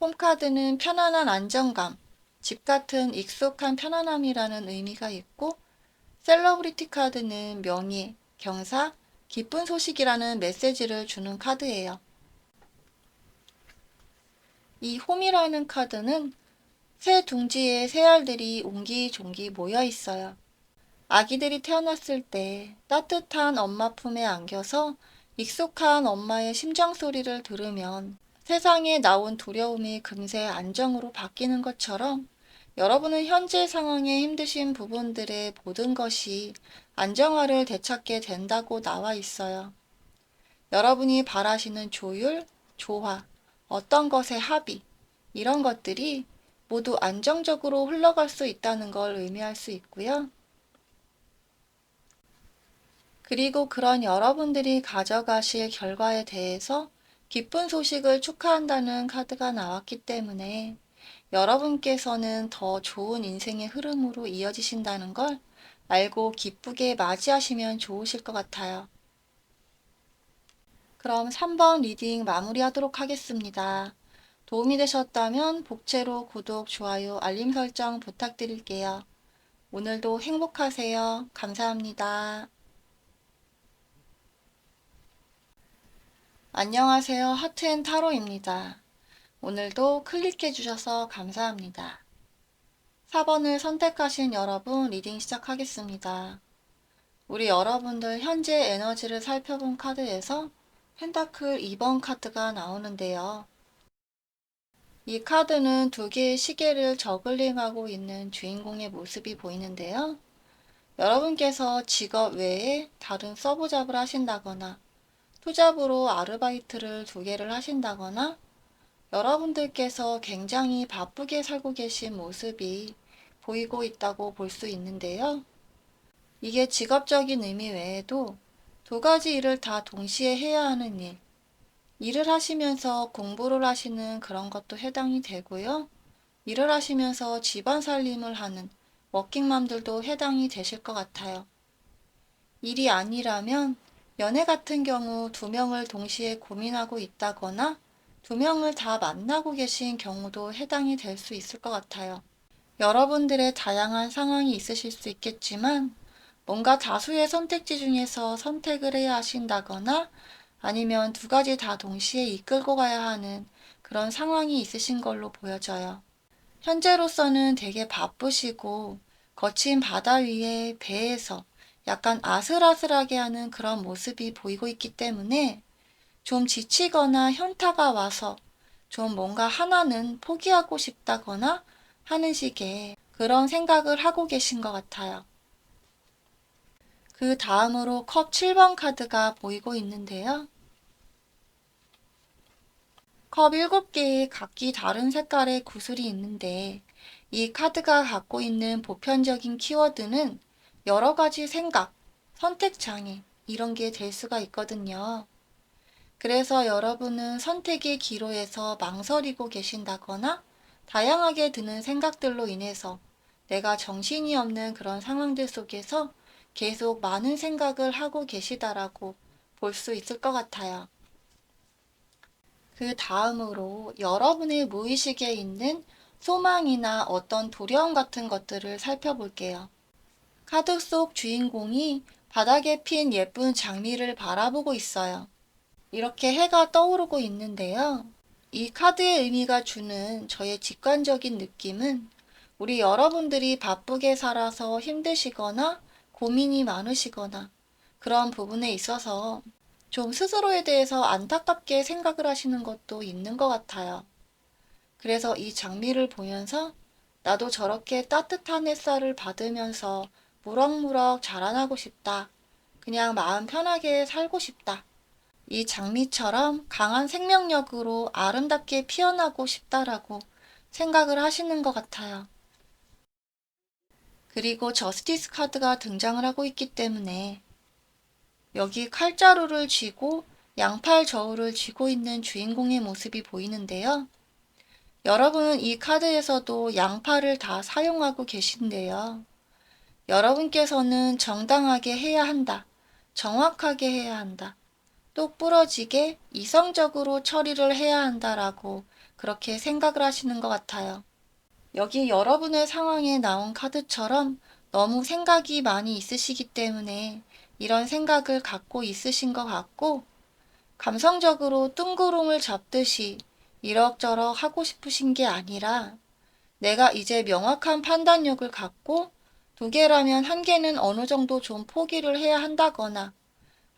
홈 카드는 편안한 안정감, 집 같은 익숙한 편안함이라는 의미가 있고 셀러브리티 카드는 명예, 경사, 기쁜 소식이라는 메시지를 주는 카드예요. 이 홈이라는 카드는 새 둥지에 새알들이 옹기종기 모여 있어요. 아기들이 태어났을 때 따뜻한 엄마 품에 안겨서 익숙한 엄마의 심장 소리를 들으면 세상에 나온 두려움이 금세 안정으로 바뀌는 것처럼 여러분은 현재 상황에 힘드신 부분들의 모든 것이 안정화를 되찾게 된다고 나와 있어요. 여러분이 바라시는 조율, 조화, 어떤 것의 합의, 이런 것들이 모두 안정적으로 흘러갈 수 있다는 걸 의미할 수 있고요. 그리고 그런 여러분들이 가져가실 결과에 대해서 기쁜 소식을 축하한다는 카드가 나왔기 때문에 여러분께서는 더 좋은 인생의 흐름으로 이어지신다는 걸 알고 기쁘게 맞이하시면 좋으실 것 같아요. 그럼 3번 리딩 마무리하도록 하겠습니다. 도움이 되셨다면 복채로 구독, 좋아요, 알림 설정 부탁드릴게요. 오늘도 행복하세요. 감사합니다. 안녕하세요. 하트앤타로입니다. 오늘도 클릭해 주셔서 감사합니다. 4번을 선택하신 여러분 리딩 시작하겠습니다. 우리 여러분들 현재 에너지를 살펴본 카드에서 펜타클 2번 카드가 나오는데요. 이 카드는 두 개의 시계를 저글링하고 있는 주인공의 모습이 보이는데요. 여러분께서 직업 외에 다른 서브 잡을 하신다거나 투잡으로 아르바이트를 두 개를 하신다거나 여러분들께서 굉장히 바쁘게 살고 계신 모습이 보이고 있다고 볼 수 있는데요. 이게 직업적인 의미 외에도 두 가지 일을 다 동시에 해야 하는 일, 일을 하시면서 공부를 하시는 그런 것도 해당이 되고요. 일을 하시면서 집안 살림을 하는 워킹맘들도 해당이 되실 것 같아요. 일이 아니라면 연애 같은 경우 두 명을 동시에 고민하고 있다거나 두 명을 다 만나고 계신 경우도 해당이 될 수 있을 것 같아요. 여러분들의 다양한 상황이 있으실 수 있겠지만 뭔가 다수의 선택지 중에서 선택을 해야 하신다거나 아니면 두 가지 다 동시에 이끌고 가야 하는 그런 상황이 있으신 걸로 보여져요. 현재로서는 되게 바쁘시고 거친 바다 위에 배에서 약간 아슬아슬하게 하는 그런 모습이 보이고 있기 때문에 좀 지치거나 현타가 와서 좀 뭔가 하나는 포기하고 싶다거나 하는 식의 그런 생각을 하고 계신 것 같아요. 그 다음으로 컵 7번 카드가 보이고 있는데요. 컵 7개의 각기 다른 색깔의 구슬이 있는데 이 카드가 갖고 있는 보편적인 키워드는 여러 가지 생각, 선택 장애 이런 게 될 수가 있거든요. 그래서 여러분은 선택의 기로에서 망설이고 계신다거나 다양하게 드는 생각들로 인해서 내가 정신이 없는 그런 상황들 속에서 계속 많은 생각을 하고 계시다라고 볼 수 있을 것 같아요. 그 다음으로 여러분의 무의식에 있는 소망이나 어떤 두려움 같은 것들을 살펴볼게요. 카드 속 주인공이 바닥에 핀 예쁜 장미를 바라보고 있어요. 이렇게 해가 떠오르고 있는데요. 이 카드의 의미가 주는 저의 직관적인 느낌은 우리 여러분들이 바쁘게 살아서 힘드시거나 고민이 많으시거나 그런 부분에 있어서 좀 스스로에 대해서 안타깝게 생각을 하시는 것도 있는 것 같아요. 그래서 이 장미를 보면서 나도 저렇게 따뜻한 햇살을 받으면서 무럭무럭 자라나고 싶다. 그냥 마음 편하게 살고 싶다. 이 장미처럼 강한 생명력으로 아름답게 피어나고 싶다라고 생각을 하시는 것 같아요. 그리고 저스티스 카드가 등장을 하고 있기 때문에 여기 칼자루를 쥐고 양팔 저울을 쥐고 있는 주인공의 모습이 보이는데요. 여러분은 이 카드에서도 양팔을 다 사용하고 계신데요. 여러분께서는 정당하게 해야 한다. 정확하게 해야 한다. 똑부러지게 이성적으로 처리를 해야 한다라고 그렇게 생각을 하시는 것 같아요. 여기 여러분의 상황에 나온 카드처럼 너무 생각이 많이 있으시기 때문에 이런 생각을 갖고 있으신 것 같고 감성적으로 뜬구름을 잡듯이 이럭저럭 하고 싶으신 게 아니라 내가 이제 명확한 판단력을 갖고 두 개라면 한 개는 어느 정도 좀 포기를 해야 한다거나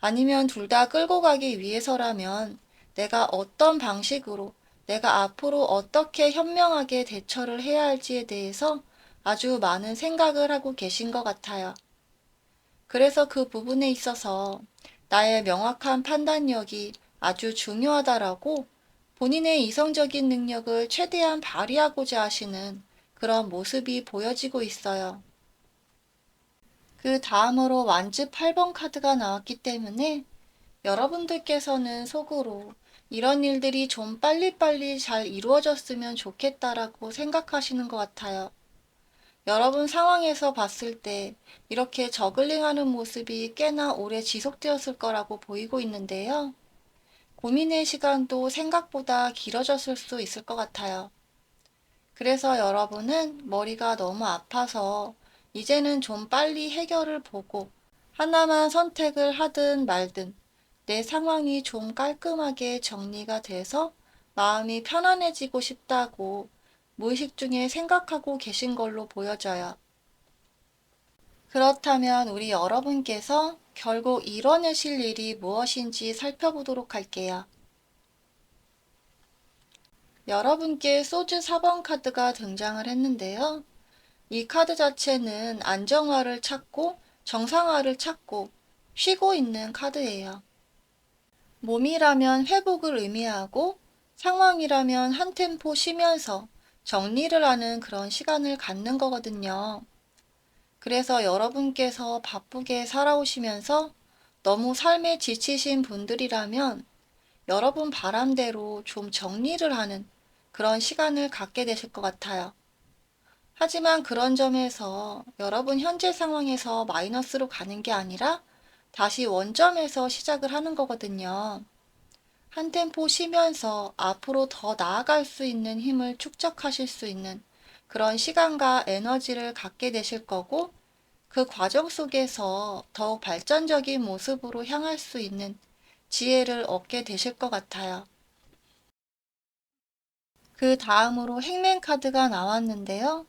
아니면 둘 다 끌고 가기 위해서라면 내가 어떤 방식으로 내가 앞으로 어떻게 현명하게 대처를 해야 할지에 대해서 아주 많은 생각을 하고 계신 것 같아요. 그래서 그 부분에 있어서 나의 명확한 판단력이 아주 중요하다라고 본인의 이성적인 능력을 최대한 발휘하고자 하시는 그런 모습이 보여지고 있어요. 그 다음으로 완즈 8번 카드가 나왔기 때문에 여러분들께서는 속으로 이런 일들이 좀 빨리빨리 잘 이루어졌으면 좋겠다라고 생각하시는 것 같아요. 여러분 상황에서 봤을 때 이렇게 저글링하는 모습이 꽤나 오래 지속되었을 거라고 보이고 있는데요. 고민의 시간도 생각보다 길어졌을 수 있을 것 같아요. 그래서 여러분은 머리가 너무 아파서 이제는 좀 빨리 해결을 보고 하나만 선택을 하든 말든 내 상황이 좀 깔끔하게 정리가 돼서 마음이 편안해지고 싶다고 무의식 중에 생각하고 계신 걸로 보여져요. 그렇다면 우리 여러분께서 결국 이뤄내실 일이 무엇인지 살펴보도록 할게요. 여러분께 소주 4번 카드가 등장을 했는데요. 이 카드 자체는 안정화를 찾고 정상화를 찾고 쉬고 있는 카드예요. 몸이라면 회복을 의미하고 상황이라면 한 템포 쉬면서 정리를 하는 그런 시간을 갖는 거거든요. 그래서 여러분께서 바쁘게 살아오시면서 너무 삶에 지치신 분들이라면 여러분 바람대로 좀 정리를 하는 그런 시간을 갖게 되실 것 같아요. 하지만 그런 점에서 여러분 현재 상황에서 마이너스로 가는 게 아니라 다시 원점에서 시작을 하는 거거든요. 한 템포 쉬면서 앞으로 더 나아갈 수 있는 힘을 축적하실 수 있는 그런 시간과 에너지를 갖게 되실 거고 그 과정 속에서 더욱 발전적인 모습으로 향할 수 있는 지혜를 얻게 되실 것 같아요. 그 다음으로 행맨 카드가 나왔는데요.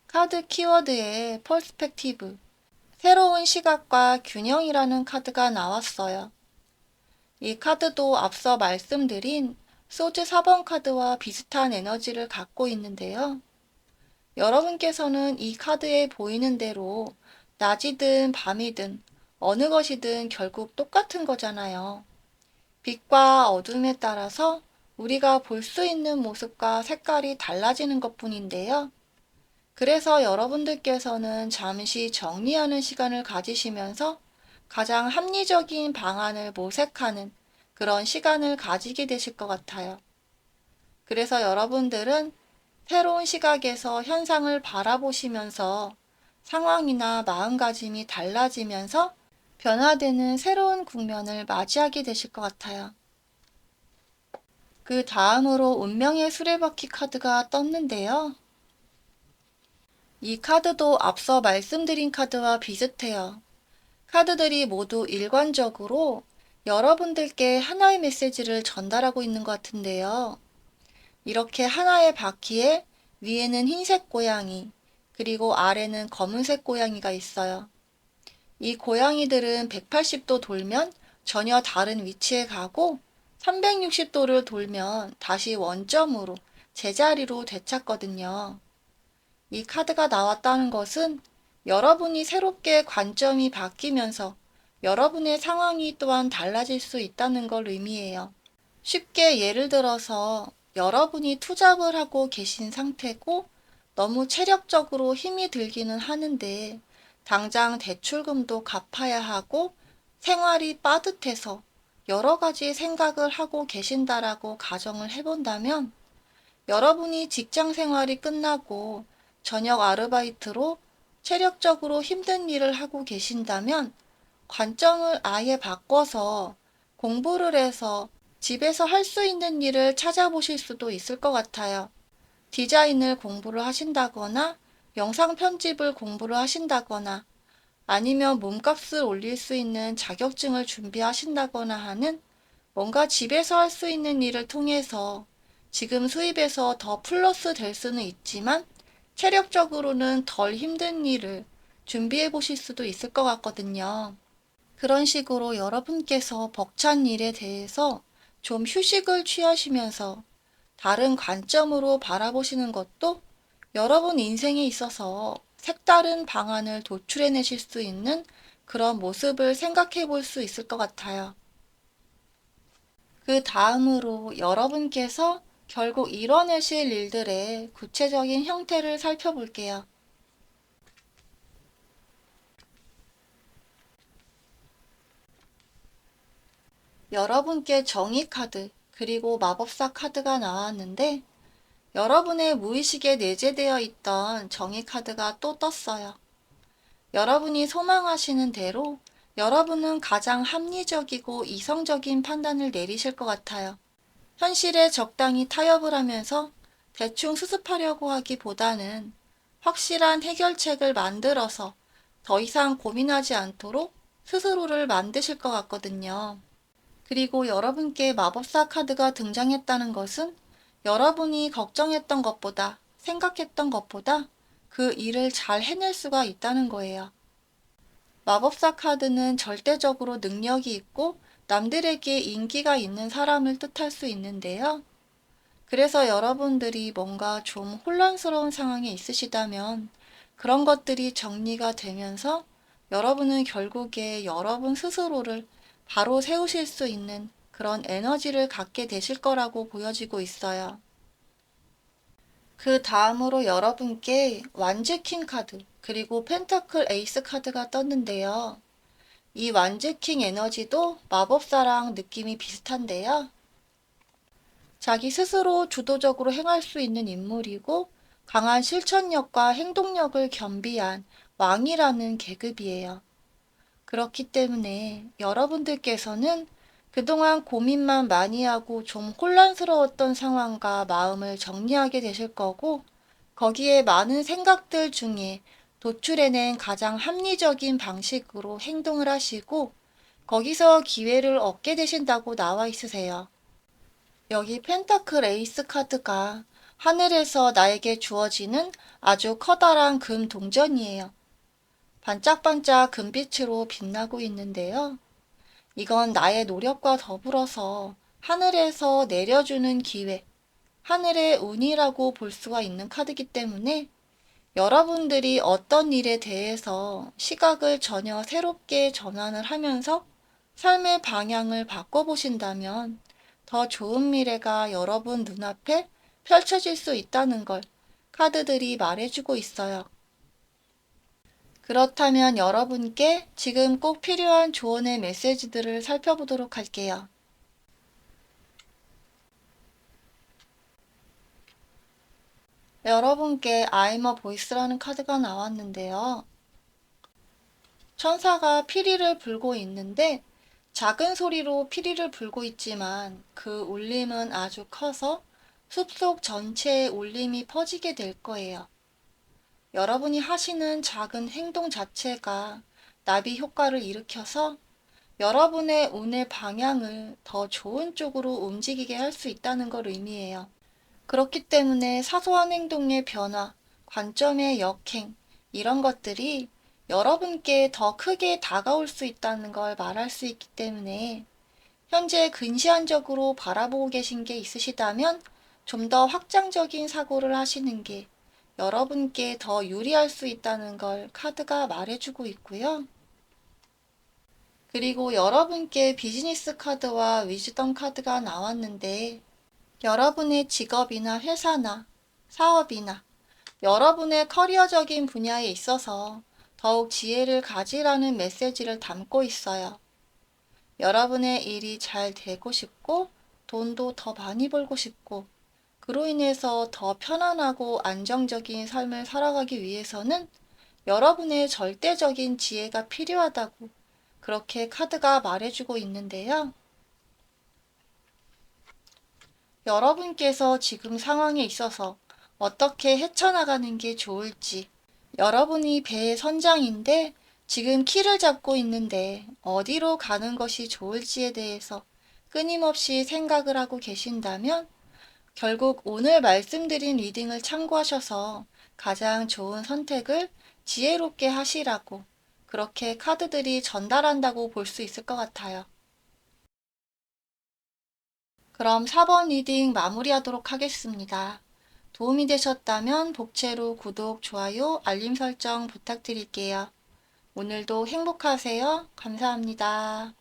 카드 키워드에 퍼스펙티브, 새로운 시각과 균형이라는 카드가 나왔어요. 이 카드도 앞서 말씀드린 소즈 4번 카드와 비슷한 에너지를 갖고 있는데요. 여러분께서는 이 카드에 보이는 대로 낮이든 밤이든 어느 것이든 결국 똑같은 거잖아요. 빛과 어둠에 따라서 우리가 볼 수 있는 모습과 색깔이 달라지는 것뿐인데요. 그래서 여러분들께서는 잠시 정리하는 시간을 가지시면서 가장 합리적인 방안을 모색하는 그런 시간을 가지게 되실 것 같아요. 그래서 여러분들은 새로운 시각에서 현상을 바라보시면서 상황이나 마음가짐이 달라지면서 변화되는 새로운 국면을 맞이하게 되실 것 같아요. 그 다음으로 운명의 수레바퀴 카드가 떴는데요. 이 카드도 앞서 말씀드린 카드와 비슷해요. 카드들이 모두 일관적으로 여러분들께 하나의 메시지를 전달하고 있는 것 같은데요. 이렇게 하나의 바퀴에 위에는 흰색 고양이, 그리고 아래는 검은색 고양이가 있어요. 이 고양이들은 180도 돌면 전혀 다른 위치에 가고 360도를 돌면 다시 원점으로 제자리로 되찾거든요. 이 카드가 나왔다는 것은 여러분이 새롭게 관점이 바뀌면서 여러분의 상황이 또한 달라질 수 있다는 걸 의미해요. 쉽게 예를 들어서 여러분이 투잡을 하고 계신 상태고 너무 체력적으로 힘이 들기는 하는데 당장 대출금도 갚아야 하고 생활이 빠듯해서 여러 가지 생각을 하고 계신다라고 가정을 해본다면 여러분이 직장 생활이 끝나고 저녁 아르바이트로 체력적으로 힘든 일을 하고 계신다면 관점을 아예 바꿔서 공부를 해서 집에서 할 수 있는 일을 찾아보실 수도 있을 것 같아요. 디자인을 공부를 하신다거나 영상 편집을 공부를 하신다거나 아니면 몸값을 올릴 수 있는 자격증을 준비하신다거나 하는 뭔가 집에서 할 수 있는 일을 통해서 지금 수입에서 더 플러스 될 수는 있지만 체력적으로는 덜 힘든 일을 준비해 보실 수도 있을 것 같거든요. 그런 식으로 여러분께서 벅찬 일에 대해서 좀 휴식을 취하시면서 다른 관점으로 바라보시는 것도 여러분 인생에 있어서 색다른 방안을 도출해내실 수 있는 그런 모습을 생각해 볼 수 있을 것 같아요. 그 다음으로 여러분께서 결국 이뤄내실 일들의 구체적인 형태를 살펴볼게요. 여러분께 정의 카드, 그리고 마법사 카드가 나왔는데 여러분의 무의식에 내재되어 있던 정의 카드가 또 떴어요. 여러분이 소망하시는 대로 여러분은 가장 합리적이고 이성적인 판단을 내리실 것 같아요. 현실에 적당히 타협을 하면서 대충 수습하려고 하기보다는 확실한 해결책을 만들어서 더 이상 고민하지 않도록 스스로를 만드실 것 같거든요. 그리고 여러분께 마법사 카드가 등장했다는 것은 여러분이 걱정했던 것보다, 생각했던 것보다 그 일을 잘 해낼 수가 있다는 거예요. 마법사 카드는 절대적으로 능력이 있고 남들에게 인기가 있는 사람을 뜻할 수 있는데요. 그래서 여러분들이 뭔가 좀 혼란스러운 상황에 있으시다면 그런 것들이 정리가 되면서 여러분은 결국에 여러분 스스로를 바로 세우실 수 있는 그런 에너지를 갖게 되실 거라고 보여지고 있어요. 그 다음으로 여러분께 완즈킹 카드, 그리고 펜타클 에이스 카드가 떴는데요. 이 완즈킹 에너지도 마법사랑 느낌이 비슷한데요. 자기 스스로 주도적으로 행할 수 있는 인물이고 강한 실천력과 행동력을 겸비한 왕이라는 계급이에요. 그렇기 때문에 여러분들께서는 그동안 고민만 많이 하고 좀 혼란스러웠던 상황과 마음을 정리하게 되실 거고 거기에 많은 생각들 중에 도출해낸 가장 합리적인 방식으로 행동을 하시고 거기서 기회를 얻게 되신다고 나와 있으세요. 여기 펜타클 에이스 카드가 하늘에서 나에게 주어지는 아주 커다란 금 동전이에요. 반짝반짝 금빛으로 빛나고 있는데요. 이건 나의 노력과 더불어서 하늘에서 내려주는 기회, 하늘의 운이라고 볼 수가 있는 카드이기 때문에 여러분들이 어떤 일에 대해서 시각을 전혀 새롭게 전환을 하면서 삶의 방향을 바꿔보신다면 더 좋은 미래가 여러분 눈앞에 펼쳐질 수 있다는 걸 카드들이 말해주고 있어요. 그렇다면 여러분께 지금 꼭 필요한 조언의 메시지들을 살펴보도록 할게요. 여러분께 I'm a voice라는 카드가 나왔는데요. 천사가 피리를 불고 있는데 작은 소리로 피리를 불고 있지만 그 울림은 아주 커서 숲속 전체에 울림이 퍼지게 될 거예요. 여러분이 하시는 작은 행동 자체가 나비 효과를 일으켜서 여러분의 운의 방향을 더 좋은 쪽으로 움직이게 할 수 있다는 걸 의미해요. 그렇기 때문에 사소한 행동의 변화, 관점의 역행, 이런 것들이 여러분께 더 크게 다가올 수 있다는 걸 말할 수 있기 때문에 현재 근시안적으로 바라보고 계신 게 있으시다면 좀 더 확장적인 사고를 하시는 게 여러분께 더 유리할 수 있다는 걸 카드가 말해주고 있고요. 그리고 여러분께 비즈니스 카드와 위즈덤 카드가 나왔는데 여러분의 직업이나 회사나 사업이나 여러분의 커리어적인 분야에 있어서 더욱 지혜를 가지라는 메시지를 담고 있어요. 여러분의 일이 잘 되고 싶고 돈도 더 많이 벌고 싶고 그로 인해서 더 편안하고 안정적인 삶을 살아가기 위해서는 여러분의 절대적인 지혜가 필요하다고 그렇게 카드가 말해주고 있는데요. 여러분께서 지금 상황에 있어서 어떻게 헤쳐나가는 게 좋을지, 여러분이 배의 선장인데 지금 키를 잡고 있는데 어디로 가는 것이 좋을지에 대해서 끊임없이 생각을 하고 계신다면 결국 오늘 말씀드린 리딩을 참고하셔서 가장 좋은 선택을 지혜롭게 하시라고 그렇게 카드들이 전달한다고 볼 수 있을 것 같아요. 그럼 4번 리딩 마무리하도록 하겠습니다. 도움이 되셨다면 복채로 구독, 좋아요, 알림 설정 부탁드릴게요. 오늘도 행복하세요. 감사합니다.